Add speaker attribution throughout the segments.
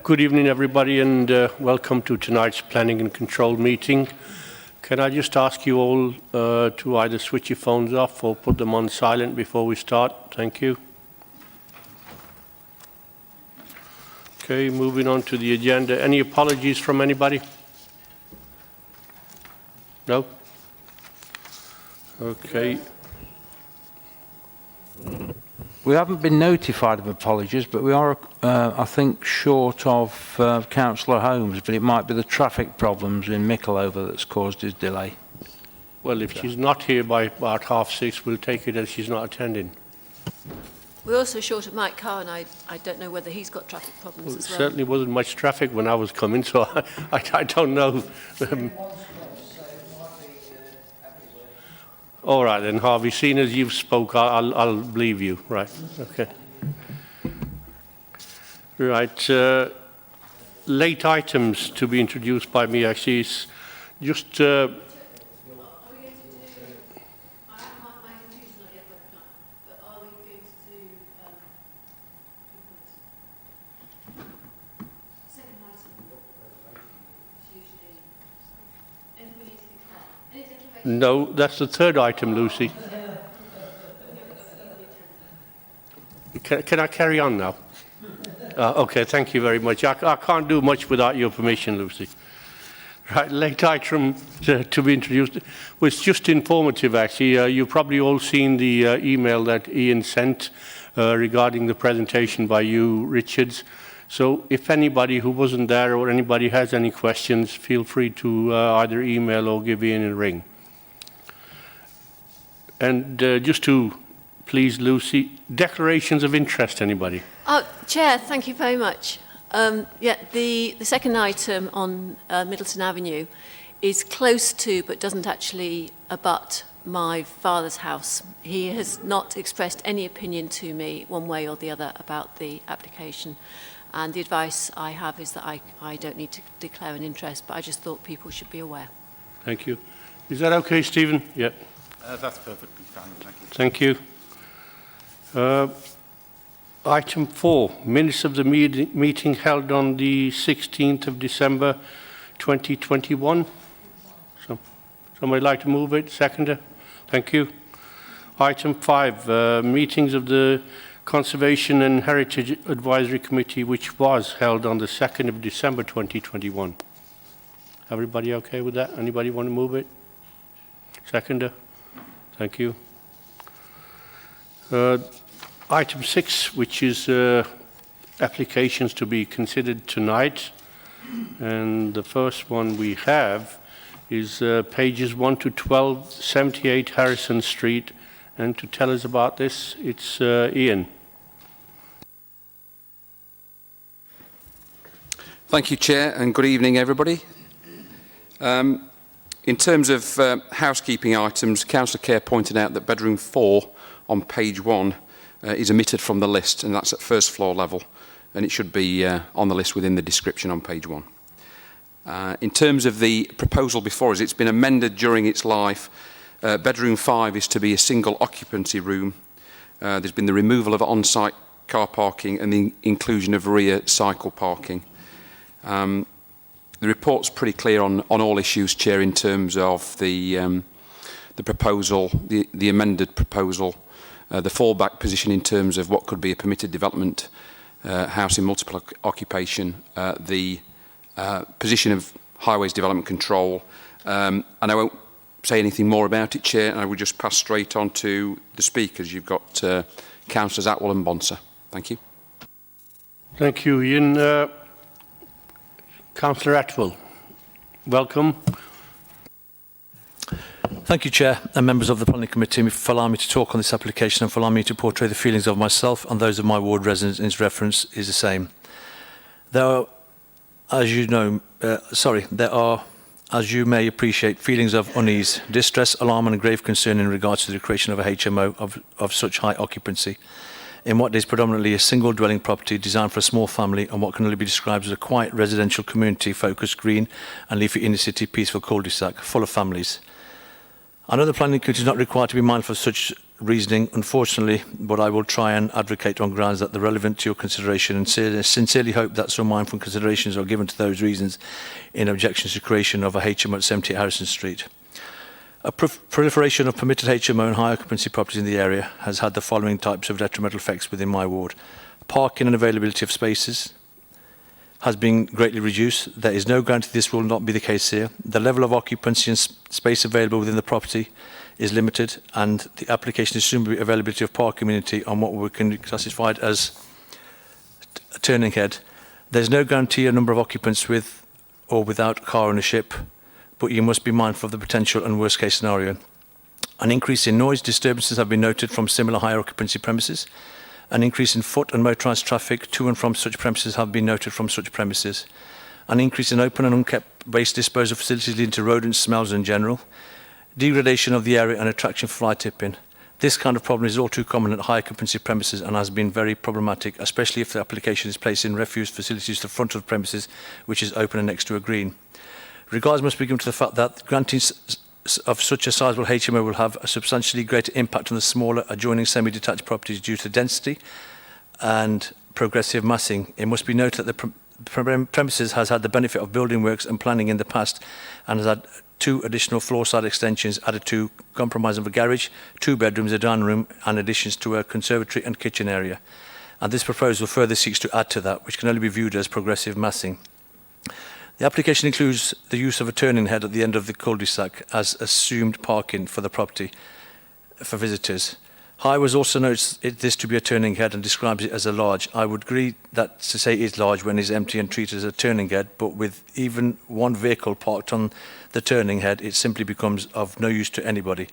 Speaker 1: Good evening, everybody, and welcome to tonight's Planning and Control meeting. Can I just ask you all to either switch your phones off or put them on silent before we start? Thank you. Okay, moving on to the agenda. Any apologies from anybody? No? Okay.
Speaker 2: We haven't been notified of apologies, but we are, I think, short of Councillor Holmes, but it might be the traffic problems in Mickleover that's caused his delay.
Speaker 1: Well, if she's not here by about 6:30, we'll take it as she's not attending.
Speaker 3: We're also short of Mike Carr, and I don't know whether he's got traffic problems as well.
Speaker 1: Certainly wasn't much traffic when I was coming, so I don't know. All right then, Harvey, seeing as you've spoke, I'll believe you. Right, okay. Right, late items to be introduced by me actually is just... No, that's the third item, Lucy. Can I carry on now? Okay, thank you very much. I can't do much without your permission, Lucy. Right, late item to be introduced. Well, it's just informative, actually. You've probably all seen the email that Ian sent regarding the presentation by you, Richards. So if anybody who wasn't there or anybody has any questions, feel free to either email or give Ian a ring. And just to please Lucy, declarations of interest, anybody?
Speaker 3: Chair, thank you very much. Yeah, the second item on Middleton Avenue is close to, but doesn't actually abut my father's house. He has not expressed any opinion to me one way or the other about the application. And the advice I have is that I don't need to declare an interest, but I just thought people should be aware.
Speaker 1: Thank you. Is that okay, Stephen? Yeah.
Speaker 4: That's perfectly fine, thank you.
Speaker 1: Thank you. Item 4, minutes of the meeting held on the 16th of December 2021. Somebody like to move it? Seconder? Thank you. Item 5, meetings of the Conservation and Heritage Advisory Committee, which was held on the 2nd of December 2021. Everybody okay with that? Anybody want to move it? Seconder? Thank you. Item 6, which is applications to be considered tonight. And the first one we have is pages 1 to 12, 78 Harrison Street. And to tell us about this, it's Ian.
Speaker 4: Thank you, Chair, and good evening, everybody. In terms of housekeeping items, Councillor Kerr pointed out that bedroom 4 on page 1 is omitted from the list, and that's at first floor level, and it should be on the list within the description on page 1. In terms of the proposal before us, it's been amended during its life. Bedroom 5 is to be a single occupancy room. There's been the removal of on-site car parking and the inclusion of rear cycle parking. The report's pretty clear on all issues, Chair, in terms of the proposal, the amended proposal, the fallback position in terms of what could be a permitted development house in multiple occupation, the position of Highways Development Control, and I won't say anything more about it, Chair, and I will just pass straight on to the speakers. You've got Councillors Atwell and Bonser. Thank you.
Speaker 1: Thank you, Ian. Councillor Atwell, welcome.
Speaker 5: Thank you, Chair, and members of the Planning Committee for allowing me to talk on this application and for allowing me to portray the feelings of myself and those of my ward residents in its reference is the same. There are, as you know, as you may appreciate, feelings of unease, distress, alarm and grave concern in regards to the creation of a HMO of such high occupancy in what is predominantly a single dwelling property designed for a small family and what can only be described as a quiet residential community focused green and leafy inner city peaceful cul-de-sac full of families. I know the planning committee is not required to be mindful of such reasoning, unfortunately, but I will try and advocate on grounds that they're relevant to your consideration and sincerely hope that some mindful considerations are given to those reasons in objections to creation of a HMO at 78 Harrison Street. A proliferation of permitted HMO and high occupancy properties in the area has had the following types of detrimental effects within my ward. Parking and availability of spaces has been greatly reduced. There is no guarantee this will not be the case here. The level of occupancy and space available within the property is limited, and the application assumes availability of park community on what we can classify as a turning head. There's no guarantee a number of occupants with or without car ownership, but you must be mindful of the potential and worst case scenario. An increase in noise disturbances have been noted from similar higher occupancy premises. An increase in foot and motorised traffic to and from such premises have been noted from such premises. An increase in open and unkept waste disposal facilities leading to rodent smells in general. Degradation of the area and attraction for fly tipping. This kind of problem is all too common at high occupancy premises and has been very problematic, especially if the application is placed in refuse facilities to the front of the premises, which is open and next to a green. Regards must be given to the fact that granting of such a sizable HMO will have a substantially greater impact on the smaller adjoining semi-detached properties due to density and progressive massing. It must be noted that the premises has had the benefit of building works and planning in the past and has had 2 additional floor side extensions added to compromise of a garage, 2 bedrooms, a dining room and additions to a conservatory and kitchen area. And this proposal further seeks to add to that, which can only be viewed as progressive massing. The application includes the use of a turning head at the end of the cul-de-sac as assumed parking for the property for visitors. Highways also notes this to be a turning head and describes it as a large. I would agree that to say it is large when it's empty and treated as a turning head, but with even one vehicle parked on the turning head, it simply becomes of no use to anybody.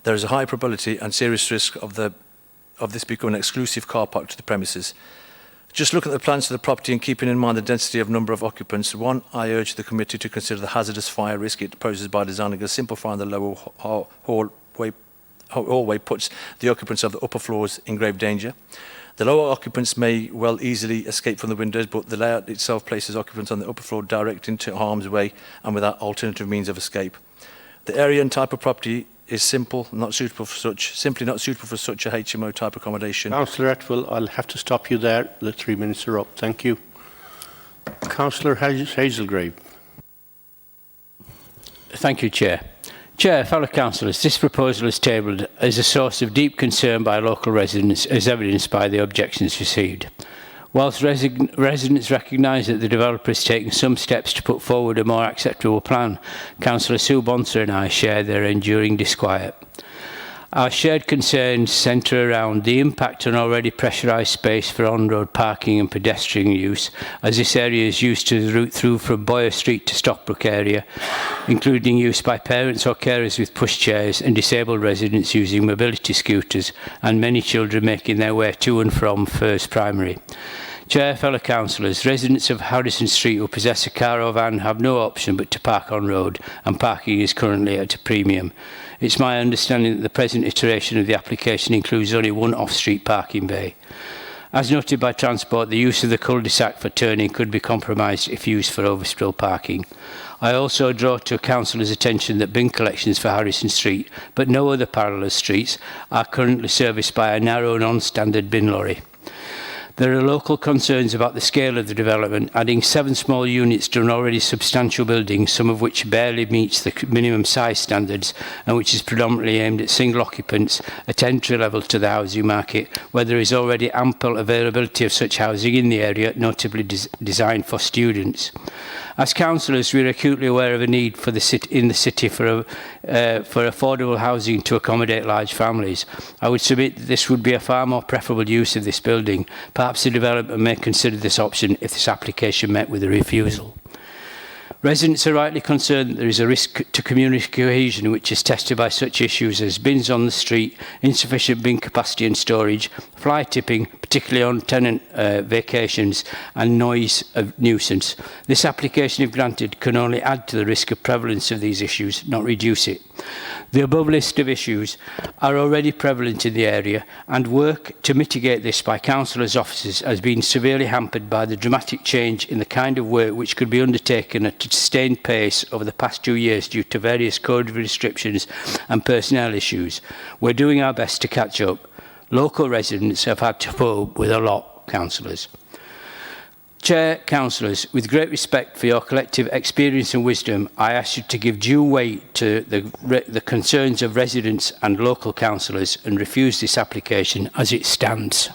Speaker 5: There is a high probability and serious risk of this becoming an exclusive car park to the premises. Just looking at the plans for the property and keeping in mind the density of number of occupants, one, I urge the committee to consider the hazardous fire risk it poses by designing a simple fire in the lower hallway puts the occupants of the upper floors in grave danger. The lower occupants may well easily escape from the windows, but the layout itself places occupants on the upper floor direct into harm's way and without alternative means of escape. The area and type of property is simply not suitable for such a HMO type accommodation.
Speaker 1: Councillor Atwell, I'll have to stop you there. The 3 minutes are up. Thank you. Councillor Hazelgrave.
Speaker 6: Thank you, Chair. Chair, fellow councillors, this proposal is tabled as a source of deep concern by local residents, as evidenced by the objections received. Whilst residents recognise that the developer is taking some steps to put forward a more acceptable plan, Councillor Sue Bonser and I share their enduring disquiet. Our shared concerns centre around the impact on already pressurised space for on-road parking and pedestrian use, as this area is used to the route through from Boyer Street to Stockbrook area, including use by parents or carers with pushchairs and disabled residents using mobility scooters, and many children making their way to and from First Primary. Chair, fellow councillors, residents of Harrison Street who possess a car or van have no option but to park on road, and parking is currently at a premium. It's my understanding that the present iteration of the application includes only one off-street parking bay. As noted by Transport, the use of the cul-de-sac for turning could be compromised if used for overspill parking. I also draw to councillors' attention that bin collections for Harrison Street, but no other parallel streets, are currently serviced by a narrow non-standard bin lorry. There are local concerns about the scale of the development, adding 7 small units to an already substantial building, some of which barely meets the minimum size standards and which is predominantly aimed at single occupants at entry level to the housing market, where there is already ample availability of such housing in the area, notably designed for students. As councillors, we are acutely aware of a need for in the city for affordable housing to accommodate large families. I would submit that this would be a far more preferable use of this building. Perhaps the developer may consider this option if this application met with a refusal. Residents are rightly concerned that there is a risk to community cohesion, which is tested by such issues as bins on the street, insufficient bin capacity and storage, fly tipping, particularly on tenant vacations, and noise of nuisance. This application, if granted, can only add to the risk of prevalence of these issues, not reduce it. The above list of issues are already prevalent in the area, and work to mitigate this by councillors' offices has been severely hampered by the dramatic change in the kind of work which could be undertaken at a sustained pace over the past 2 years due to various code restrictions and personnel issues. We're doing our best to catch up. Local residents have had to put up with a lot, councillors. Chair, councillors, with great respect for your collective experience and wisdom, I ask you to give due weight to the concerns of residents and local councillors and refuse this application as it stands.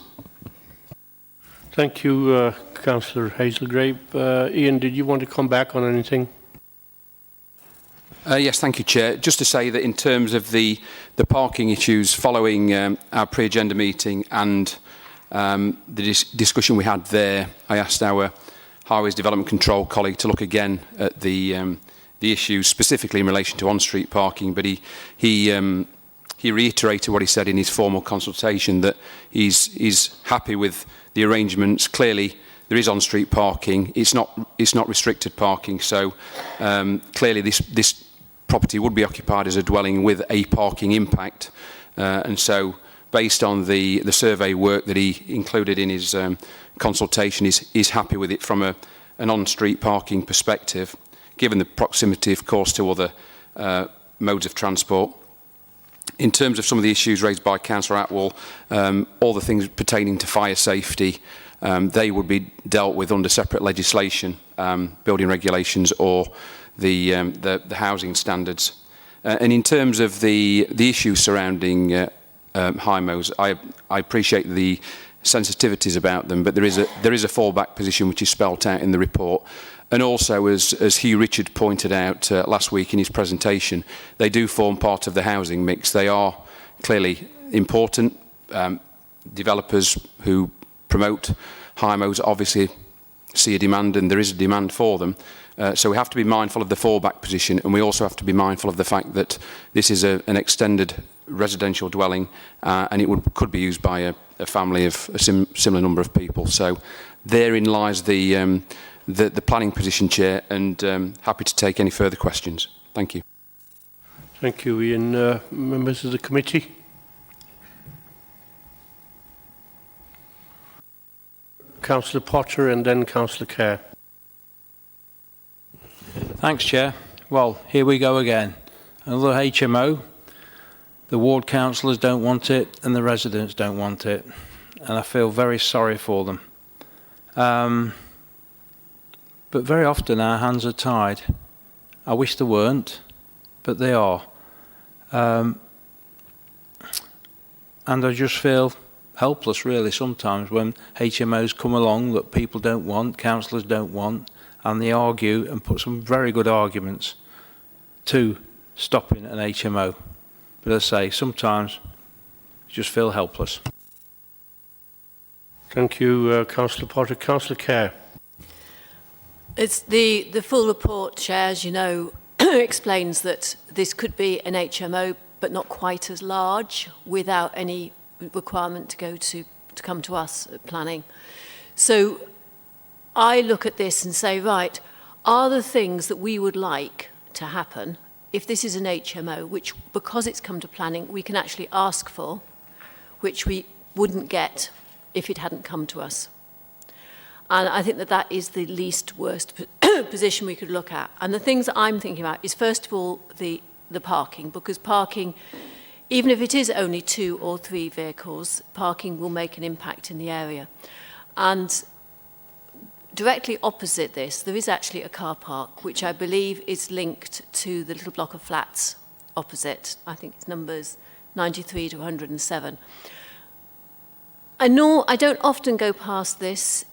Speaker 1: Thank you, Councillor Hazelgrave. Ian, did you want to come back on anything?
Speaker 4: Yes, thank you, Chair. Just to say that in terms of the parking issues following our pre-agenda meeting and the discussion we had there, I asked our Highways Development Control colleague to look again at the issues specifically in relation to on-street parking, but he reiterated what he said in his formal consultation, that he's happy with the arrangements. Clearly, there is on-street parking. It's not restricted parking, so clearly this property would be occupied as a dwelling with a parking impact, and so, based on the survey work that he included in his consultation, is happy with it from an on-street parking perspective, given the proximity, of course, to other modes of transport. In terms of some of the issues raised by Councillor Atwell, all the things pertaining to fire safety, they would be dealt with under separate legislation, building regulations or the housing standards. And in terms of the issues surrounding HIMOs, I appreciate the sensitivities about them, but there is a fallback position which is spelt out in the report. And also, as Hugh Richard pointed out last week in his presentation, they do form part of the housing mix. They are clearly important. Developers who promote HIMOs obviously see a demand, and there is a demand for them. So we have to be mindful of the fallback position, and we also have to be mindful of the fact that this is an extended residential dwelling, and it could be used by a family of a similar number of people. So therein lies the planning position, Chair, and happy to take any further questions. Thank you.
Speaker 1: Thank you, Ian. Members of the committee? Councillor Potter and then Councillor Kerr.
Speaker 2: Thanks, Chair. Well, here we go again. Another HMO. The ward councillors don't want it and the residents don't want it. And I feel very sorry for them. But very often our hands are tied. I wish they weren't, but they are. And I just feel helpless, really, sometimes when HMOs come along that people don't want, councillors don't want, and they argue and put some very good arguments to stopping an HMO. But as I say, sometimes you just feel helpless.
Speaker 1: Thank you, Councillor Potter. Councillor Kerr.
Speaker 3: It's the full report, Chair, as you know, explains that this could be an HMO, but not quite as large, without any requirement to come to us at planning. So I look at this and say, right, are the things that we would like to happen if this is an HMO, which, because it's come to planning, we can actually ask for, which we wouldn't get if it hadn't come to us. And I think that is the least worst position we could look at. And the things that I'm thinking about is, first of all, the parking, because parking, even if it is only 2 or 3 vehicles, parking will make an impact in the area. And directly opposite this, there is actually a car park, which I believe is linked to the little block of flats opposite. I think it's numbers 93 to 107. I don't often go past this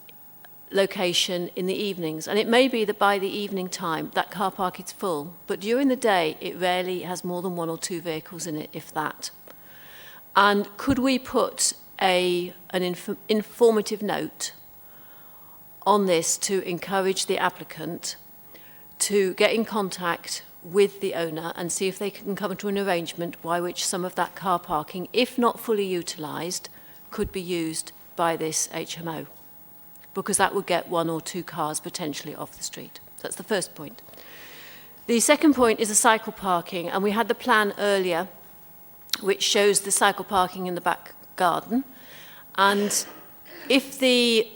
Speaker 3: location in the evenings, and it may be that by the evening time that car park is full, but during the day it rarely has more than 1 or 2 vehicles in it, if that. And could we put an informative note on this to encourage the applicant to get in contact with the owner and see if they can come to an arrangement by which some of that car parking, if not fully utilised, could be used by this HMO, because that would get 1 or 2 cars potentially off the street. That's the first point. The second point is the cycle parking, and we had the plan earlier which shows the cycle parking in the back garden. And if the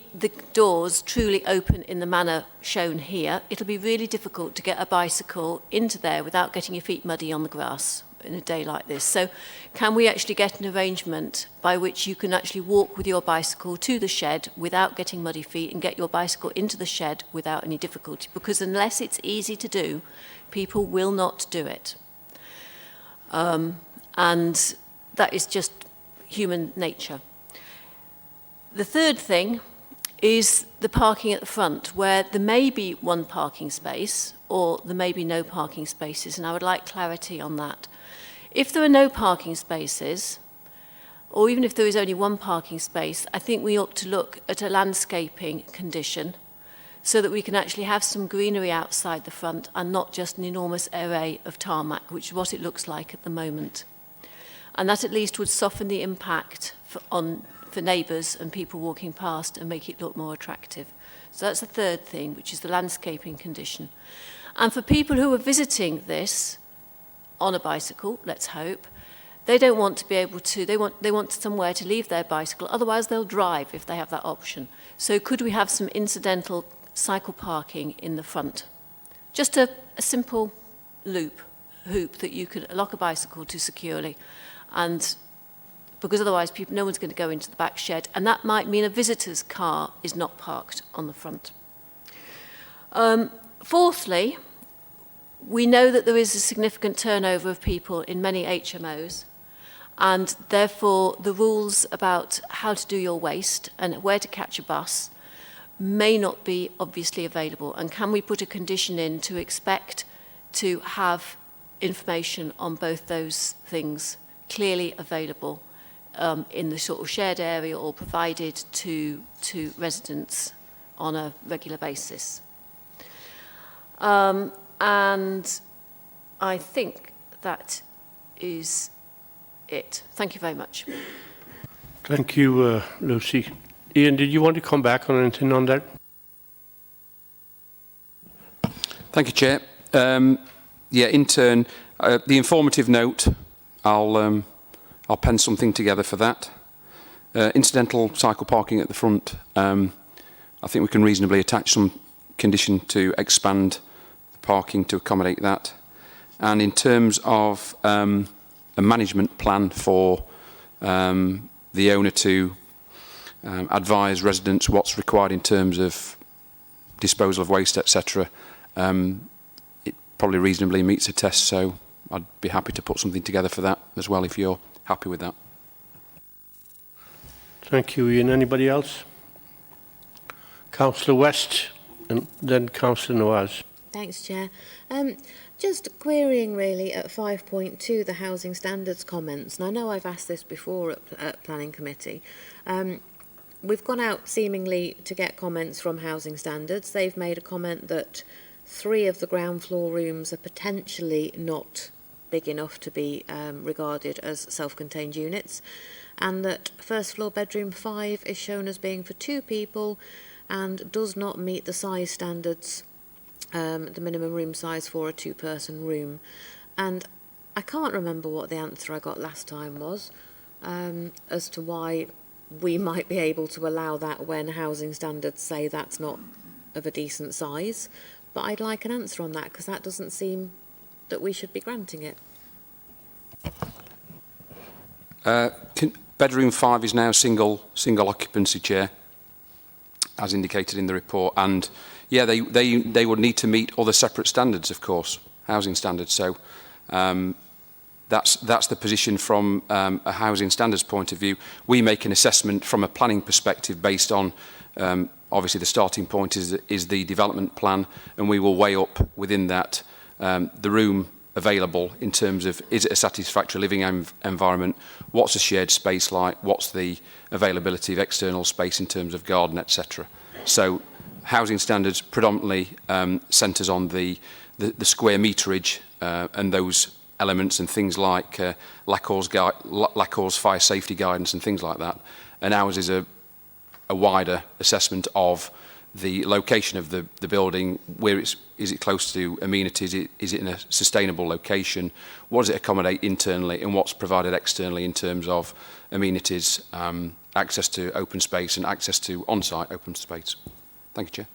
Speaker 3: doors truly open in the manner shown here, it'll be really difficult to get a bicycle into there without getting your feet muddy on the grass in a day like this. So can we actually get an arrangement by which you can actually walk with your bicycle to the shed without getting muddy feet and get your bicycle into the shed without any difficulty? Because unless it's easy to do, people will not do it. And that is just human nature. The third thing is the parking at the front, where there may be one parking space or there may be no parking spaces, and I would like clarity on that. If there are no parking spaces, or even if there is only one parking space, I think we ought to look at a landscaping condition so that we can actually have some greenery outside the front and not just an enormous array of tarmac, which is what it looks like at the moment. And that at least would soften the impact for neighbours and people walking past and make it look more attractive. So that's the third thing, which is the landscaping condition. And for people who are visiting this on a bicycle, let's hope, they don't want to be able to, they want somewhere to leave their bicycle, otherwise they'll drive if they have that option. So could we have some incidental cycle parking in the front? Just a simple hoop that you could lock a bicycle to securely, and because otherwise no one's going to go into the back shed, and that might mean a visitor's car is not parked on the front. Fourthly, we know that there is a significant turnover of people in many HMOs, and therefore the rules about how to do your waste and where to catch a bus may not be obviously available. And can we put a condition in to expect to have information on both those things clearly available in the sort of shared area or provided to residents on a regular basis? And I think that is it. Thank you very much.
Speaker 1: Thank you, Lucy. Ian, did you want to come back on anything on that?
Speaker 4: Thank you, Chair. Yeah, in turn, the informative note, I'll pen something together for that. Incidental cycle parking at the front, I think we can reasonably attach some condition to expand the parking to accommodate that. And in terms of a management plan for the owner to advise residents what's required in terms of disposal of waste, etc., it probably reasonably meets the test, so I'd be happy to put something together for that as well if you're happy with that.
Speaker 1: Thank you, Ian. Anybody else? Councillor West and then Councillor Nawaz.
Speaker 7: Thanks, Chair. Just querying really at 5.2 the housing standards comments, and I know I've asked this before at Planning Committee. We've gone out seemingly to get comments from housing standards. They've made a comment that 3 of the ground floor rooms are potentially not big enough to be regarded as self-contained units, and that first floor bedroom 5 is shown as being for 2 people and does not meet the size standards, the minimum room size for a 2-person room. And I can't remember what the answer I got last time was as to why we might be able to allow that when housing standards say that's not of a decent size. But I'd like an answer on that, because that doesn't seem that we should be granting it.
Speaker 4: Bedroom 5 is now single occupancy, Chair, as indicated in the report, and yeah, they would need to meet other separate standards, of course, housing standards. So that's the position from a housing standards point of view. We make an assessment from a planning perspective based on obviously the starting point is the development plan, and we will weigh up within that the room available in terms of, is it a satisfactory living environment, what's the shared space like, what's the availability of external space in terms of garden, etc. So housing standards predominantly centres on the square meterage and those elements and things like LACOR's fire safety guidance and things like that. And ours is a wider assessment of the location of the building, is it close to amenities, is it in a sustainable location, what does it accommodate internally, and what's provided externally in terms of amenities, access to open space and access to on-site open space. Thank you, Chair.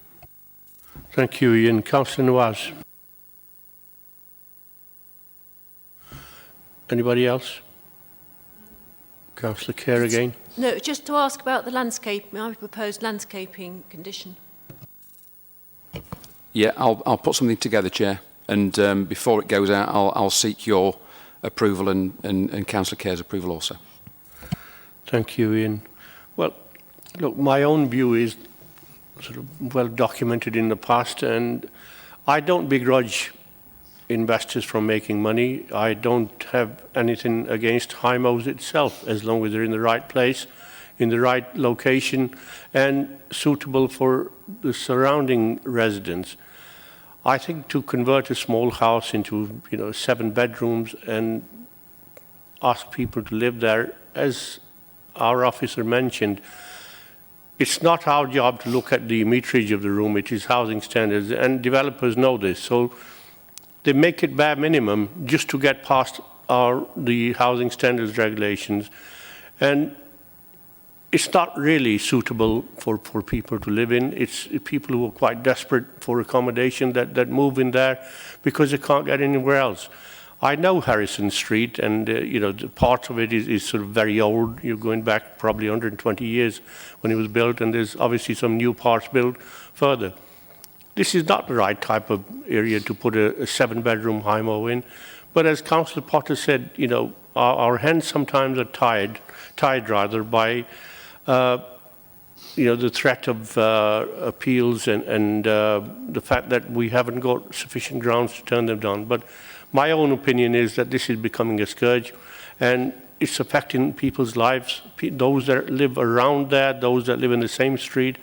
Speaker 1: Thank you, Ian. Councillor Nawaz. Anybody else? Councillor Kerr again.
Speaker 3: No, just to ask about the landscape, my proposed landscaping condition.
Speaker 4: Yeah, I'll put something together, Chair, and before it goes out, I'll seek your approval and Councillor Kerr's approval also.
Speaker 1: Thank you, Ian. Well, look, my own view is sort of well documented in the past, and I don't begrudge investors from making money. I don't have anything against HIMOs itself, as long as they're in the right place, in the right location, and suitable for the surrounding residents. I think to convert a small house into 7 bedrooms and ask people to live there, as our officer mentioned, it's not our job to look at the meterage of the room, it is housing standards, and developers know this. So they make it bare minimum just to get past the housing standards regulations. And it's not really suitable for people to live in. It's people who are quite desperate for accommodation that move in there because they can't get anywhere else. I know Harrison Street, and the part of it is sort of very old. You're going back probably 120 years when it was built, and there's obviously some new parts built further. This is not the right type of area to put a 7-bedroom HIMO in. But as Councillor Potter said, our hands sometimes are tied by the threat of appeals and the fact that we haven't got sufficient grounds to turn them down. But my own opinion is that this is becoming a scourge, and it's affecting people's lives, those that live around there, those that live in the same street.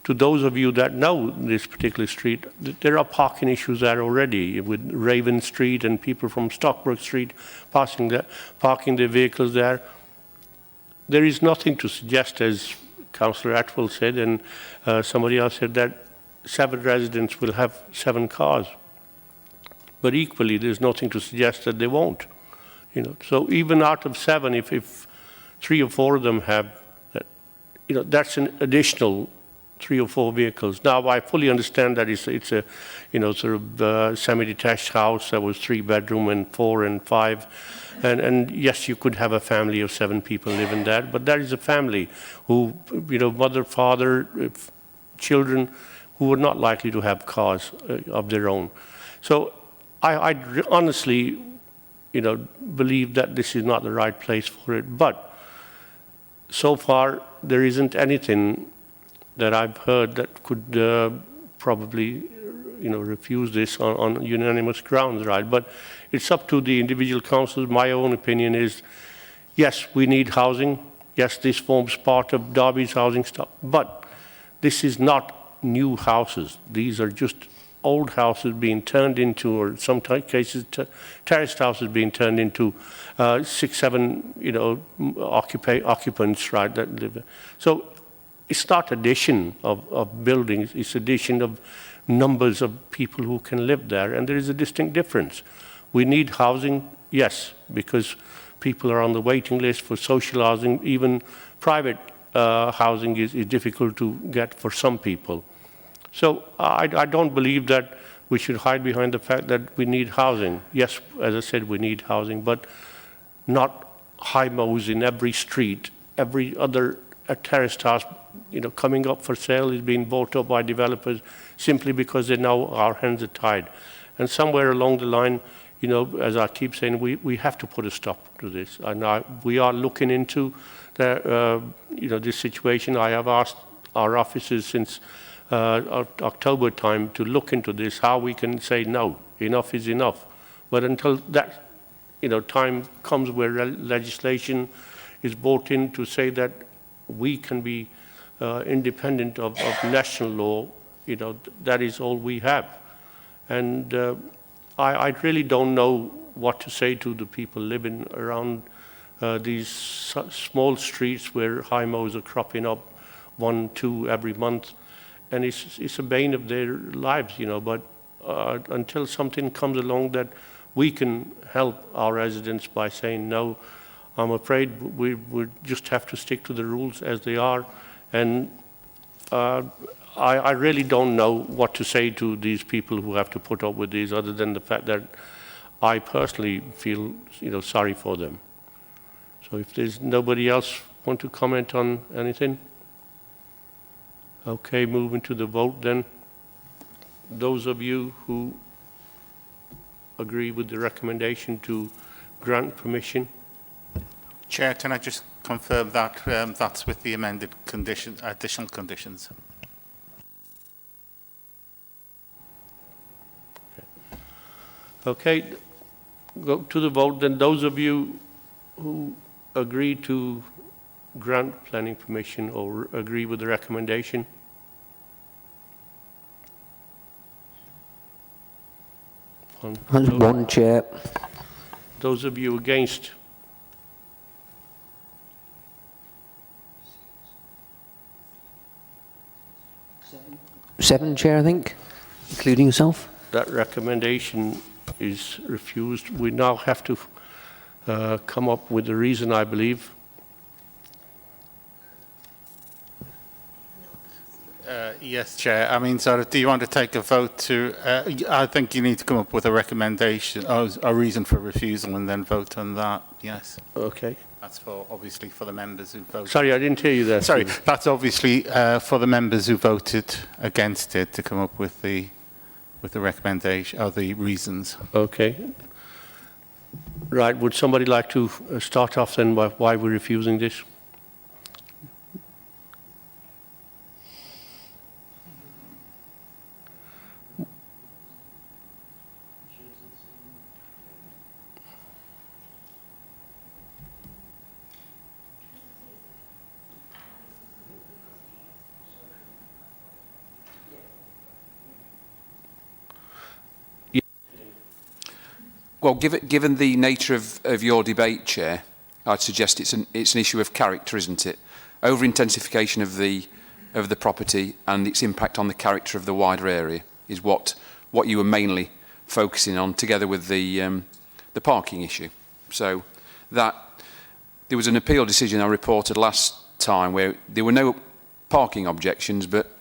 Speaker 1: To those of you that know this particular street, there are parking issues there already with Raven Street and people from Stockbrook Street parking their vehicles there. There is nothing to suggest, as Councillor Atwell said and somebody else said, that 7 residents will have 7 cars. But equally, there's nothing to suggest that they won't. So even out of 7, if 3 or 4 of them have, that's an additional 3 or 4 vehicles. Now, I fully understand that it's a sort of semi-detached house that was 3-bedroom and 4 and 5. And yes, you could have a family of 7 people living there, but that is a family who, mother, father, children, who are not likely to have cars of their own. So I honestly, believe that this is not the right place for it. But so far, there isn't anything that I've heard that could probably, refuse this on unanimous grounds, right? But it's up to the individual councils. My own opinion is, yes, we need housing. Yes, this forms part of Derby's housing stock. But this is not new houses. These are just old houses being turned into, or in some cases, terraced houses being turned into 6, 7, occupants, right? That live there. So it's not addition of buildings, it's addition of numbers of people who can live there, and there is a distinct difference. We need housing, yes, because people are on the waiting list for social housing. Even private housing is difficult to get for some people. So I don't believe that we should hide behind the fact that we need housing. Yes, as I said, we need housing, but not HIMOs in every street. Every other terraced house, coming up for sale is being bought up by developers simply because they know our hands are tied. And somewhere along the line, as I keep saying, we have to put a stop to this. And we are looking into this situation. I have asked our officers since October time to look into this, how we can say no, enough is enough. But until that time comes where legislation is brought in to say that we can be independent of national law, that is all we have. And I really don't know what to say to the people living around these small streets where HIMOs are cropping up 1, 2 every month. and it's a bane of their lives, you know, but until something comes along that we can help our residents by saying, no, I'm afraid we just have to stick to the rules as they are. And I really don't know what to say to these people who have to put up with these, other than the fact that I personally feel, you know, sorry for them. So if there's nobody else want to comment on anything? Okay, moving to the vote then. Those of you who agree with the recommendation to grant permission?
Speaker 8: Chair, can I just confirm that that's with the amended conditions, additional conditions?
Speaker 1: Okay, go to the vote then. Those of you who agree to grant planning permission or agree with the recommendation?
Speaker 9: One, Chair.
Speaker 1: Those of you against?
Speaker 9: Seven, Chair, I think, including yourself.
Speaker 1: That recommendation is refused. We now have to come up with a reason, I believe.
Speaker 8: Yes, Chair. I mean, sort of, do you want to take a vote to, I think you need to come up with a recommendation, or a reason for refusal, and then vote on that, yes.
Speaker 1: Okay.
Speaker 8: That's for, obviously, for the members who voted.
Speaker 1: Sorry, I didn't hear you there.
Speaker 8: Sorry,
Speaker 1: Stephen.
Speaker 8: that's obviously for the members who voted against it to come up with the recommendation, or the reasons.
Speaker 1: Okay. Right, would somebody like to start off then why we're refusing this?
Speaker 4: Well, given the nature of your debate, Chair, I'd suggest it's an issue of character, isn't it? Over-intensification of the property and its impact on the character of the wider area is what you were mainly focusing on, together with the parking issue. So that there was an appeal decision I reported last time where there were no parking objections, but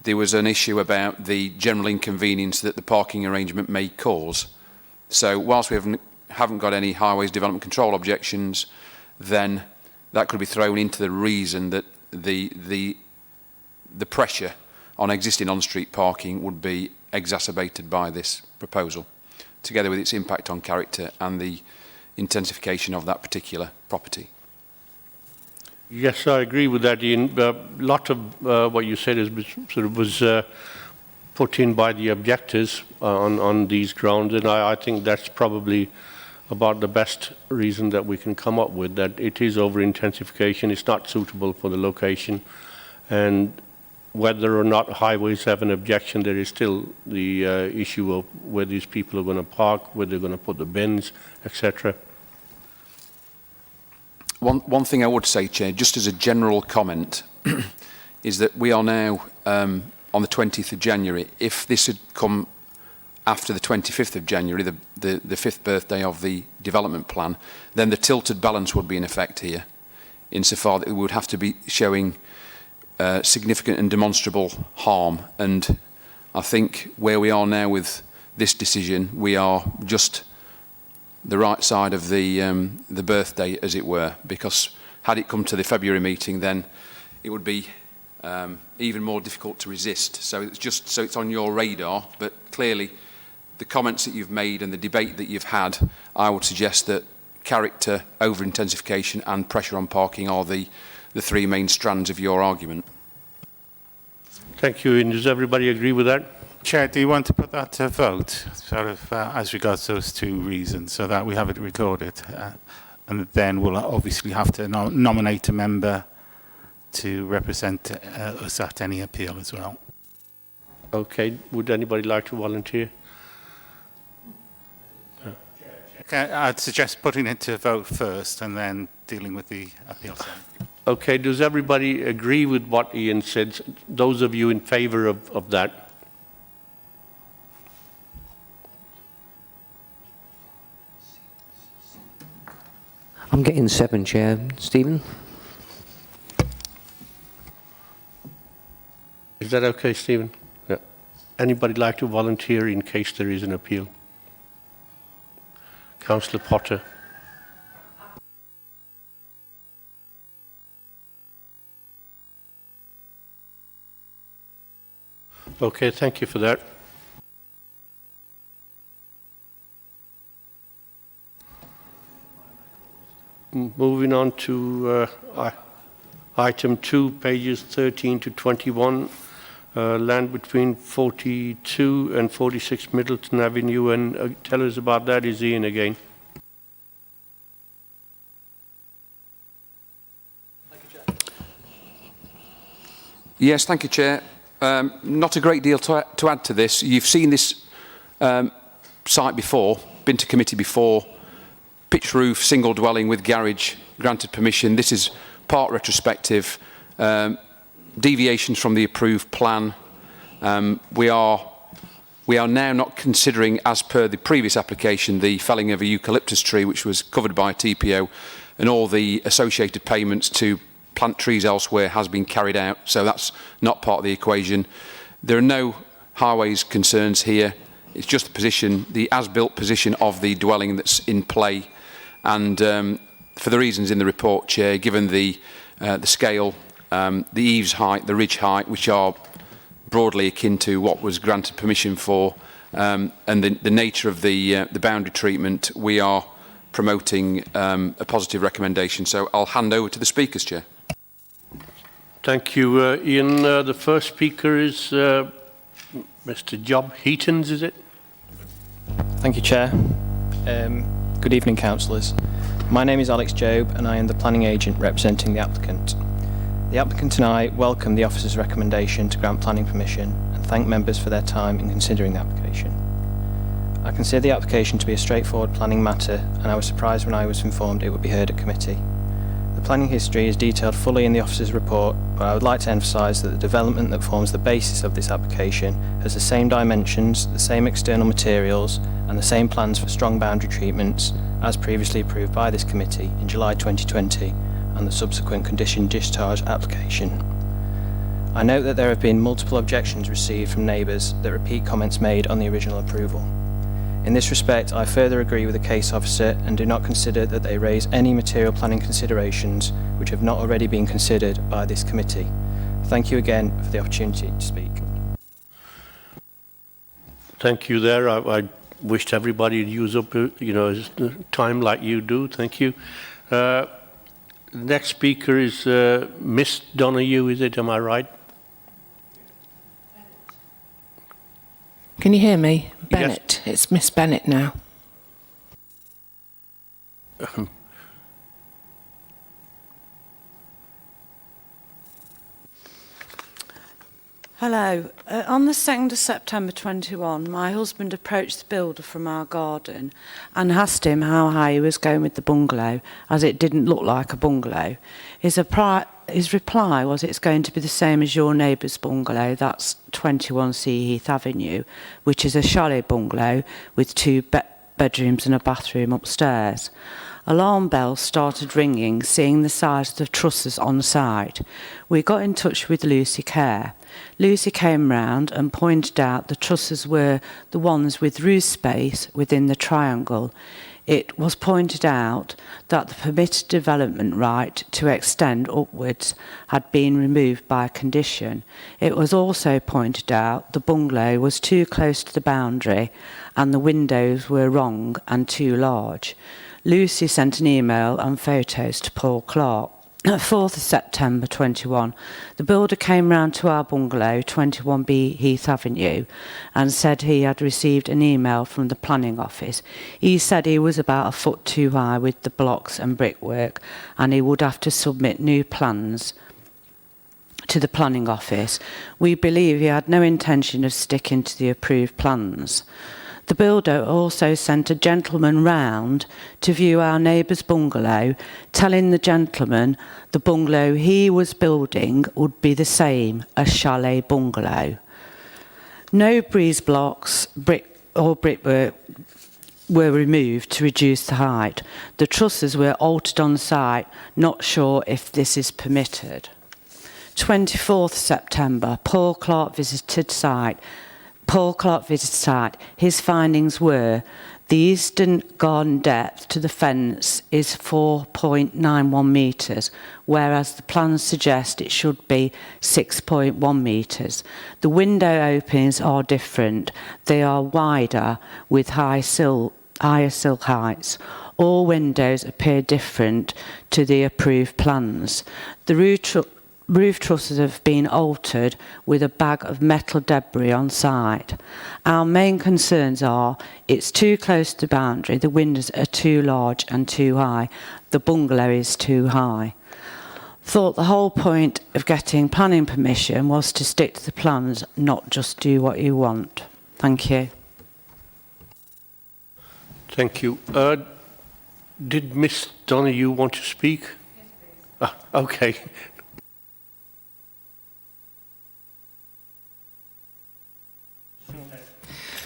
Speaker 4: there was an issue about the general inconvenience that the parking arrangement may cause. So whilst we haven't got any highways development control objections, then that could be thrown into the reason that the pressure on existing on-street parking would be exacerbated by this proposal, together with its impact on character and the intensification of that particular property.
Speaker 1: Yes, I agree with that, Ian. A lot of what you said was put in by the objectors on these grounds, and I think that's probably about the best reason that we can come up with, that it is over-intensification, it's not suitable for the location, and whether or not highways have an objection, there is still the issue of where these people are going to park, where they're going to put the bins, etc.
Speaker 4: One thing I would say, Chair, just as a general comment, is that we are now on the 20th of January. If this had come after the 25th of January, the fifth birthday of the development plan, then the tilted balance would be in effect here, insofar that we would have to be showing significant and demonstrable harm. And I think where we are now with this decision, we are just the right side of the birthday, as it were, because had it come to the February meeting, then it would be even more difficult to resist. So it's just so it's on your radar, but clearly the comments that you've made and the debate that you've had, I would suggest that character, over-intensification and pressure on parking are the three main strands of your argument.
Speaker 1: Thank you, and does everybody agree with that?
Speaker 8: Chair, do you want to put that to vote, sort of as regards those two reasons, so that we have it recorded? And then we'll obviously have to nominate a member to represent us at any appeal as well.
Speaker 1: Okay, would anybody like to volunteer?
Speaker 8: Okay, I'd suggest putting it to vote first and then dealing with the appeal.
Speaker 1: Okay, does everybody agree with what Ian said? Those of you in favour of that?
Speaker 9: I'm getting 7, Chair. Stephen?
Speaker 1: Is that okay, Stephen? Yeah. Anybody like to volunteer in case there is an appeal? Councillor Potter. Okay, thank you for that. Moving on to item 2, pages 13 to 21, land between 42 and 46 Middleton Avenue, and tell us about that is Ian again.
Speaker 4: Yes, thank you, Chair. Not a great deal to add to this. You've seen this site before, been to committee before. Pitch roof, single dwelling with garage, granted permission. This is part retrospective. Deviations from the approved plan. We are now not considering, as per the previous application, the felling of a eucalyptus tree, which was covered by TPO, and all the associated payments to plant trees elsewhere has been carried out, so that's not part of the equation. There are no highways concerns here. It's just the position, the as-built position of the dwelling that's in play. And for the reasons in the report, Chair, given the scale, the eaves height, the ridge height, which are broadly akin to what was granted permission for, and the nature of the boundary treatment, we are promoting a positive recommendation. So I'll hand over to the speakers, Chair.
Speaker 1: Thank you, Ian. The first speaker is Mr. Job Heatons, is it?
Speaker 10: Thank you, Chair. Good evening, councillors. My name is Alex Job and I am the planning agent representing the applicant. The applicant and I welcome the officer's recommendation to grant planning permission and thank members for their time in considering the application. I consider the application to be a straightforward planning matter, and I was surprised when I was informed it would be heard at committee. The planning history is detailed fully in the officer's report, but I would like to emphasise that the development that forms the basis of this application has the same dimensions, the same external materials, and the same plans for strong boundary treatments as previously approved by this committee in July 2020 and the subsequent condition discharge application. I note that there have been multiple objections received from neighbours that repeat comments made on the original approval. In this respect, I further agree with the case officer and do not consider that they raise any material planning considerations which have not already been considered by this committee. Thank you again for the opportunity to speak.
Speaker 1: Thank you there. I wished everybody would use up, his time like you do. Thank you. Next speaker is Miss Donahue, is it? Am I right?
Speaker 11: Can you hear me?
Speaker 1: Yes.
Speaker 11: Bennett. It's Miss Bennett now.
Speaker 12: Hello. On the 2nd of September 21, my husband approached the builder from our garden and asked him how high he was going with the bungalow, as it didn't look like a bungalow. His reply was it's going to be the same as your neighbour's bungalow, that's 21 Seaheath Avenue, which is a chalet bungalow with 2 bedrooms and a bathroom upstairs. Alarm bells started ringing, seeing the size of the trusses on site. We got in touch with Lucy Kerr. Lucy came round and pointed out the trusses were the ones with roof space within the triangle. It was pointed out that the permitted development right to extend upwards had been removed by condition. It was also pointed out the bungalow was too close to the boundary and the windows were wrong and too large. Lucy sent an email and photos to Paul Clark. 4th of September 21, the builder came round to our bungalow, 21B Heath Avenue, and said he had received an email from the planning office. He said he was about a foot too high with the blocks and brickwork, and he would have to submit new plans to the planning office. We believe he had no intention of sticking to the approved plans. The builder also sent a gentleman round to view our neighbour's bungalow, telling the gentleman the bungalow he was building would be the same, a chalet bungalow. No breeze blocks, brickwork were removed to reduce the height. The trusses were altered on site, not sure if this is permitted. 24th September, Paul Clark visited site. His findings were the eastern garden depth to the fence is 4.91 metres, whereas the plans suggest it should be 6.1 metres. The window openings are different. They are wider with higher sill heights. All windows appear different to the approved plans. The roof trusses have been altered with a bag of metal debris on site. Our main concerns are it's too close to the boundary, the windows are too large and too high, the bungalow is too high. Thought the whole point of getting planning permission was to stick to the plans, not just do what you want. Thank you.
Speaker 1: Thank you. Did Miss Donoghue want to speak? Yes, please. Okay.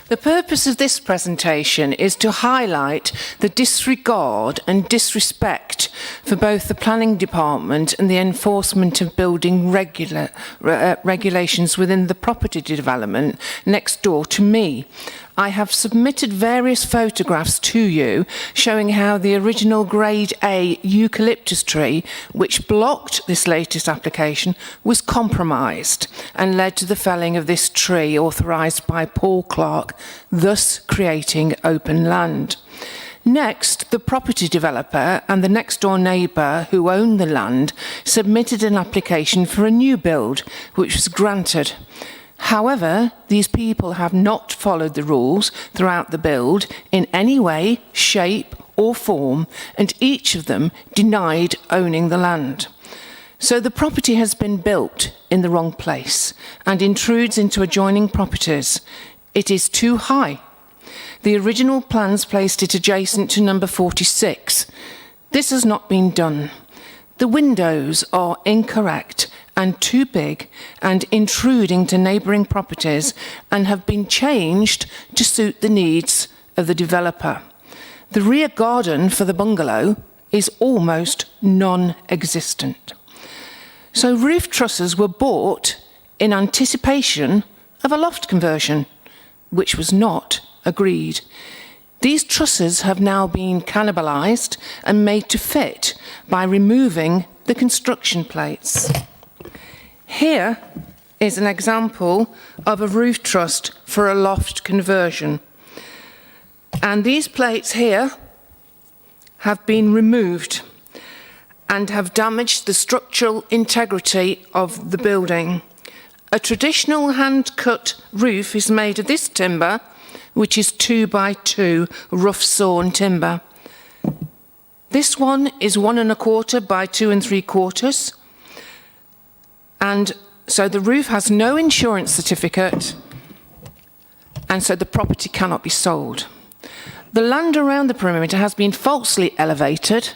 Speaker 11: The purpose of this presentation is to highlight the disregard and disrespect for both the planning department and the enforcement of building regulations within the property development next door to me. I have submitted various photographs to you showing how the original Grade A eucalyptus tree, which blocked this latest application, was compromised and led to the felling of this tree authorised by Paul Clark, thus creating open land. Next, the property developer and the next-door neighbour who owned the land submitted an application for a new build, which was granted. However, these people have not followed the rules throughout the build in any way, shape or form, and each of them denied owning the land. So the property has been built in the wrong place and intrudes into adjoining properties. It is too high. The original plans placed it adjacent to number 46. This has not been done. The windows are incorrect and too big and intruding to neighbouring properties and have been changed to suit the needs of the developer. The rear garden for the bungalow is almost non-existent. So roof trusses were bought in anticipation of a loft conversion, which was not agreed. These trusses have now been cannibalised and made to fit by removing the construction plates. Here is an example of a roof truss for a loft conversion. And these plates here have been removed and have damaged the structural integrity of the building. A traditional hand-cut roof is made of this timber, which is 2x2 rough sawn timber. This one is 1 1/4 by 2 3/4. And so the roof has no insurance certificate, and so the property cannot be sold. The land around the perimeter has been falsely elevated,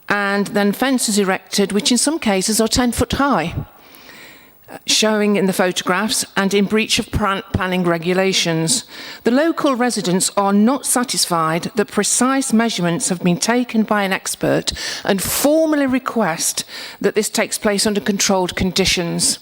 Speaker 11: and then fences erected, which in some cases are 10 foot high, showing in the photographs and in breach of planning regulations. The local residents are not satisfied that precise measurements have been taken by an expert and formally request that this takes place under controlled conditions.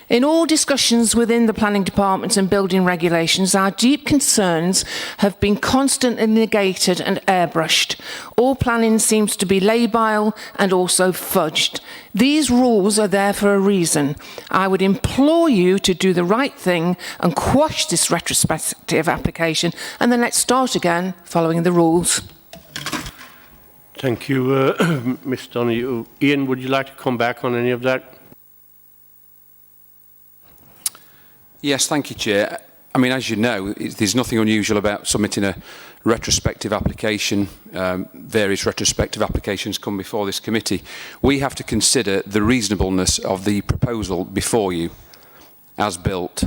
Speaker 11: In all discussions within the planning department and building regulations, our deep concerns have been constantly negated and airbrushed. All planning seems to be labile and also fudged. These rules are there for a reason. I would implore you to do the right thing and quash this retrospective application, and then let's start again following the rules.
Speaker 1: Thank you, Ms. Donoghue. Ian, would you like to come back on any of that?
Speaker 4: Yes, thank you, Chair. I mean, as you know, there's nothing unusual about submitting a retrospective application. Various retrospective applications come before this committee. We have to consider the reasonableness of the proposal before you as built.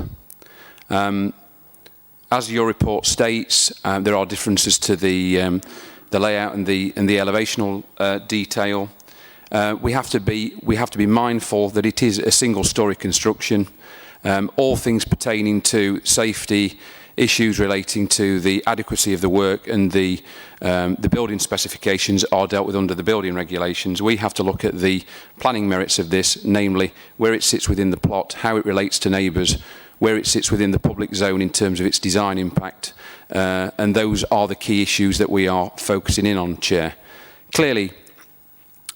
Speaker 4: as your report states, there are differences to the layout and the elevational detail. We have to be mindful that it is a single-storey construction. All things pertaining to safety, issues relating to the adequacy of the work and the building specifications are dealt with under the building regulations. We have to look at the planning merits of this, namely where it sits within the plot, how it relates to neighbours, where it sits within the public zone in terms of its design impact, and those are the key issues that we are focusing in on, Chair. Clearly,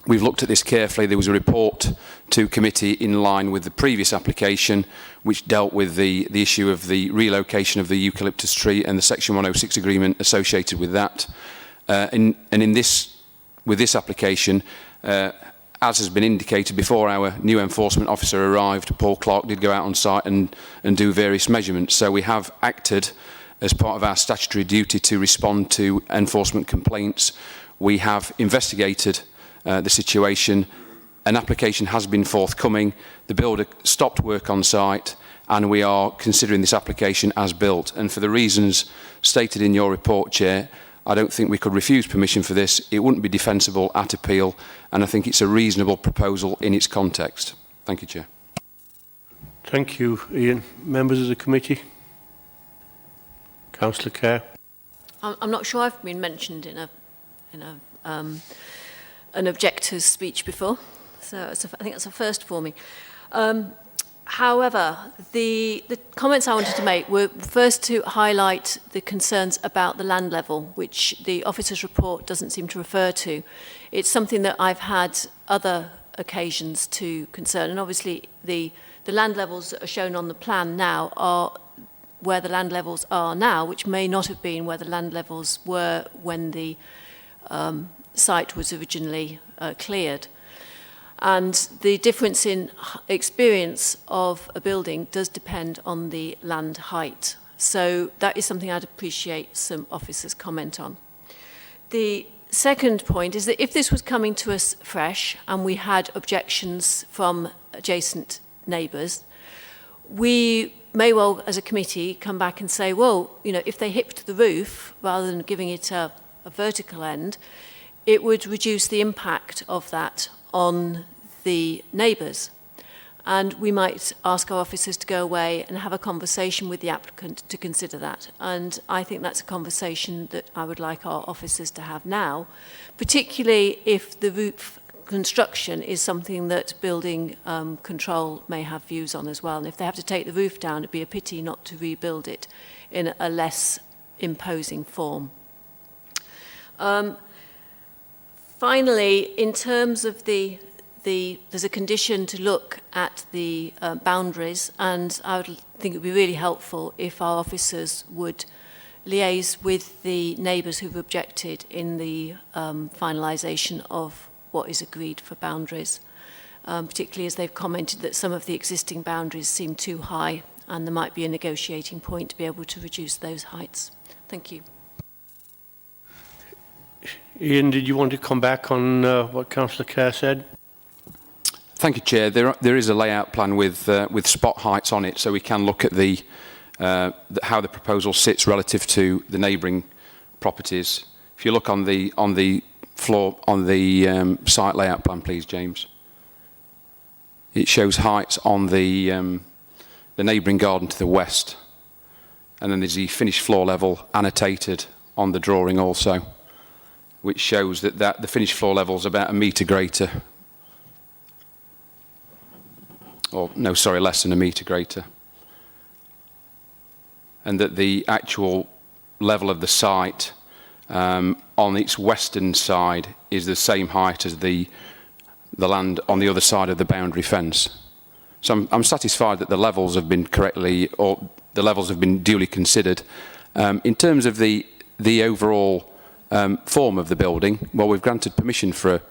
Speaker 4: we've looked at this carefully. There was a report to committee in line with the previous application, which dealt with the issue of the relocation of the eucalyptus tree and the Section 106 agreement associated with that. With this application, as has been indicated before our new enforcement officer arrived, Paul Clark did go out on site and do various measurements. So we have acted as part of our statutory duty to respond to enforcement complaints. We have investigated the situation. An application has been forthcoming. The builder stopped work on site, and we are considering this application as built. And for the reasons stated in your report, Chair, I don't think we could refuse permission for this. It wouldn't be defensible at appeal, and I think it's a reasonable proposal in its context. Thank you, Chair.
Speaker 1: Thank you, Ian. Members of the committee? Councillor Kerr.
Speaker 3: I'm not sure I've been mentioned in an objector's speech before, so I think that's a first for me. However, the comments I wanted to make were first to highlight the concerns about the land level, which the officer's report doesn't seem to refer to. It's something that I've had other occasions to concern, and obviously the land levels that are shown on the plan now are where the land levels are now, which may not have been where the land levels were when the site was originally cleared. And the difference in experience of a building does depend on the land height. So that is something I'd appreciate some officers' comment on. The second point is that if this was coming to us fresh and we had objections from adjacent neighbours, we may well, as a committee, come back and say, well, you know, if they hipped the roof rather than giving it a vertical end, it would reduce the impact of that on the neighbours. And we might ask our officers to go away and have a conversation with the applicant to consider that. And I think that's a conversation that I would like our officers to have now, particularly if the roof construction is something that building control may have views on as well. And if they have to take the roof down, it'd be a pity not to rebuild it in a less imposing form. Finally, in terms of there's a condition to look at the boundaries, and I would think it would be really helpful if our officers would liaise with the neighbours who've objected in the finalisation of what is agreed for boundaries, particularly as they've commented that some of the existing boundaries seem too high and there might be a negotiating point to be able to reduce those heights. Thank you.
Speaker 1: Ian, did you want to come back on what Councillor Kerr said?
Speaker 4: Thank you, Chair. There is a layout plan with spot heights on it, so we can look at how the proposal sits relative to the neighbouring properties. If you look on the floor on the site layout plan, please, James. It shows heights on the neighbouring garden to the west, and then there's the finished floor level annotated on the drawing also, which shows that the finished floor level is about 1 metre greater. Or, no, sorry, less than 1 metre greater. And that the actual level of the site on its western side is the same height as the land on the other side of the boundary fence. So I'm satisfied that the levels have been the levels have been duly considered. In terms of the overall form of the building, well, we've granted permission for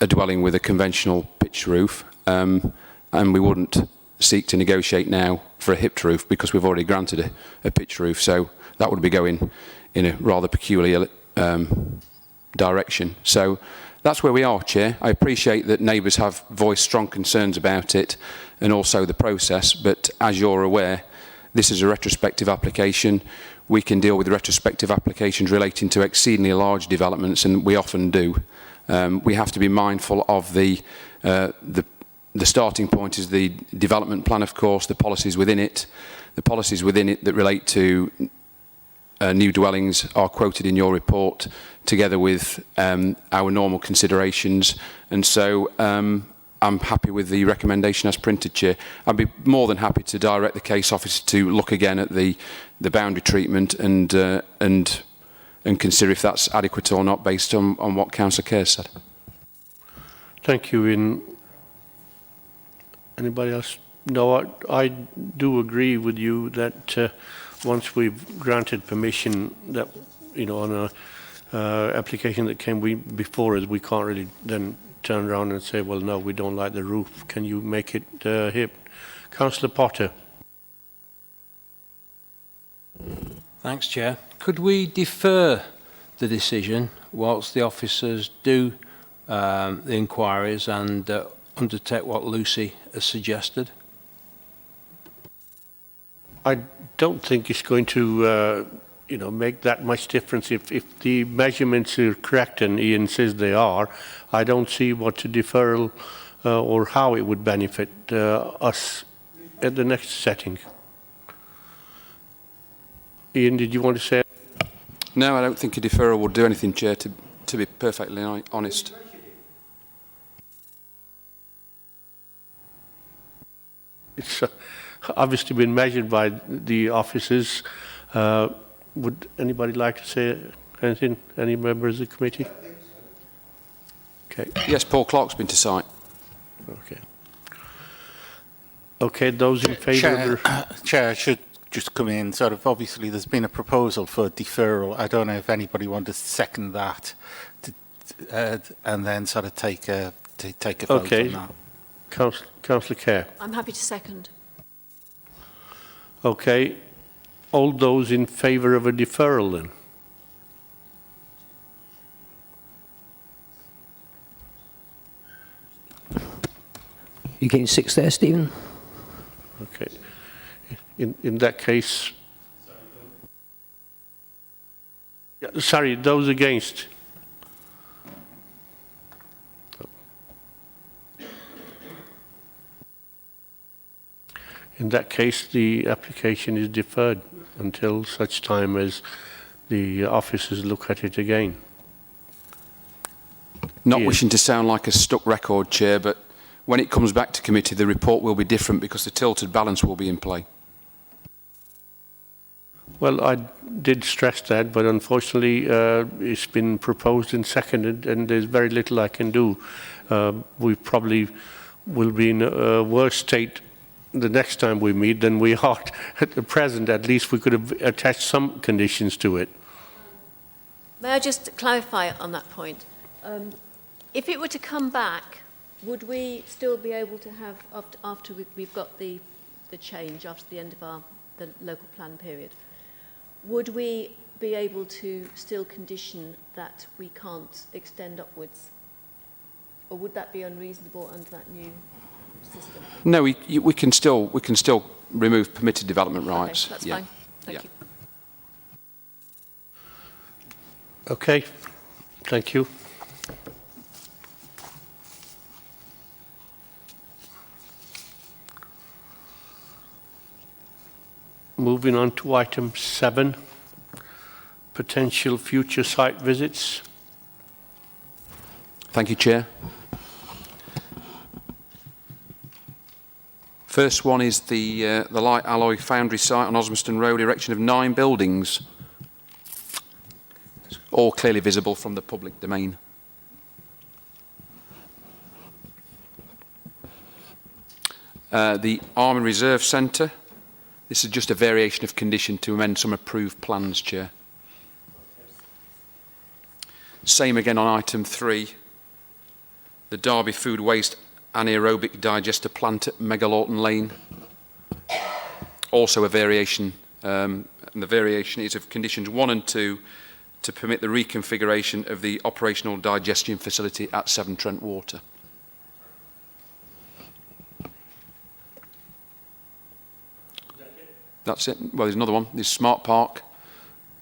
Speaker 4: a dwelling with a conventional pitched roof, and we wouldn't seek to negotiate now for a hipped roof because we've already granted a pitched roof, so that would be going in a rather peculiar direction. So that's where we are, Chair. I appreciate that neighbours have voiced strong concerns about it and also the process, but as you're aware, This is a retrospective application. We can deal with retrospective applications relating to exceedingly large developments, and we often do. We have to be mindful of the starting point is the development plan, of course, the policies within it. The policies within it that relate to new dwellings are quoted in your report, together with our normal considerations. And so I'm happy with the recommendation as printed, Chair. I'd be more than happy to direct the case officer to look again at the boundary treatment and consider if that's adequate or not, based on what Councillor Kerr said.
Speaker 1: Thank you. Anybody else? No, I do agree with you that once we've granted permission, that, you know, on a application that came before us, we can't really then turn around and say, well, no, we don't like the roof. Can you make it hip? Councillor Potter.
Speaker 2: Thanks, Chair. Could we defer the decision whilst the officers do the inquiries and undertake what Lucy has suggested?
Speaker 1: I don't think it's going to, you know, make that much difference. If the measurements are correct, and Ian says they are, I don't see what a deferral or how it would benefit us at the next setting. Ian, did you want to say?
Speaker 4: No, I don't think a deferral would do anything, Chair, to be perfectly honest.
Speaker 1: It's obviously been measured by the officers. Would anybody like to say anything? Any members of the committee? Okay.
Speaker 4: Yes, Paul Clark's been to site.
Speaker 1: Okay. Okay, those in favour of the...
Speaker 8: Chair, I should just come in. Sort of, obviously, there's been a proposal for deferral. I don't know if anybody wants to second that, and then sort of take a vote on that.
Speaker 1: Councillor Kerr.
Speaker 3: I'm happy to second.
Speaker 1: Okay. All those in favour of a deferral then?
Speaker 9: You getting 6 there, Stephen?
Speaker 1: Okay. In that case... Sorry, those against? In that case, the application is deferred until such time as the officers look at it again.
Speaker 4: Not wishing to sound like a stuck record, Chair, but when it comes back to committee, the report will be different because the tilted balance will be in play.
Speaker 1: Well, I did stress that, but unfortunately it's been proposed and seconded, and there's very little I can do. We probably will be in a worse state the next time we meet than we are at the present. At least we could have attached some conditions to it.
Speaker 3: May I just clarify on that point? If it were to come back, would we still be able to have, after we've got the change, after the end of the local plan period, would we be able to still condition that we can't extend upwards? Or would that be unreasonable under that new system?
Speaker 4: No, we can still remove permitted development rights.
Speaker 3: Okay, that's fine. Thank you.
Speaker 1: Okay, thank you. Moving on to item 7, potential future site visits.
Speaker 4: Thank you, Chair. First one is the light alloy foundry site on Osmaston Road, erection of 9 buildings, all clearly visible from the public domain. The Army Reserve Centre. This is just a variation of condition to amend some approved plans, Chair. Same again on item 3. The Derby Food Waste Anaerobic Digester Plant at Megalorton Lane. Also a variation, and the variation is of conditions 1 and 2 to permit the reconfiguration of the operational digestion facility at 7 Trent Water. That's it. Well, there's another one. There's Smart Park,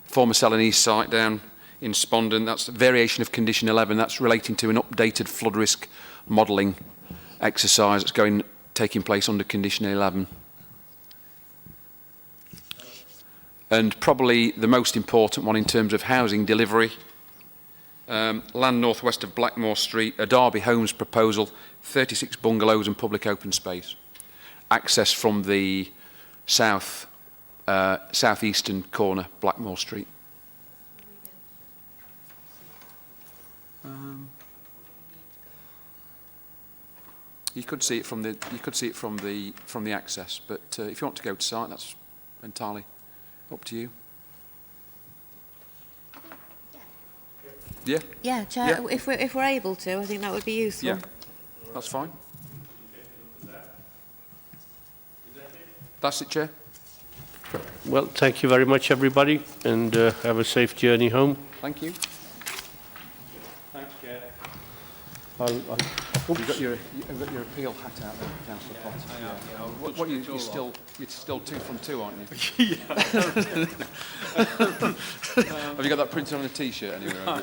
Speaker 4: former Selenese site down in Spondon. That's a variation of condition 11. That's relating to an updated flood risk modelling exercise that's taking place under condition 11. And probably the most important one in terms of housing delivery, land northwest of Blackmore Street, a Derby Homes proposal, 36 bungalows and public open space. Access from the southeastern corner, Blackmore Street. You could see it from the access, but if you want to go to site, that's entirely up to you. Yeah.
Speaker 7: Yeah, Chair,
Speaker 4: Yeah.
Speaker 7: if we're able to, I think that would be useful.
Speaker 4: Yeah, that's fine. That's it, Chair.
Speaker 1: Well, thank you very much, everybody, and have a safe journey home.
Speaker 4: Thank you.
Speaker 1: Thanks, Chair.
Speaker 4: You've got your appeal hat out there, Councillor Potter. What you're still 2 from 2, aren't you? Yeah. Have you got that printed on a T-shirt anywhere?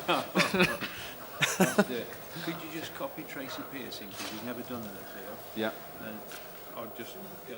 Speaker 2: Could you just copy Tracy Pearson, because he's never done an appeal?
Speaker 4: Yeah.
Speaker 2: And I'll just go.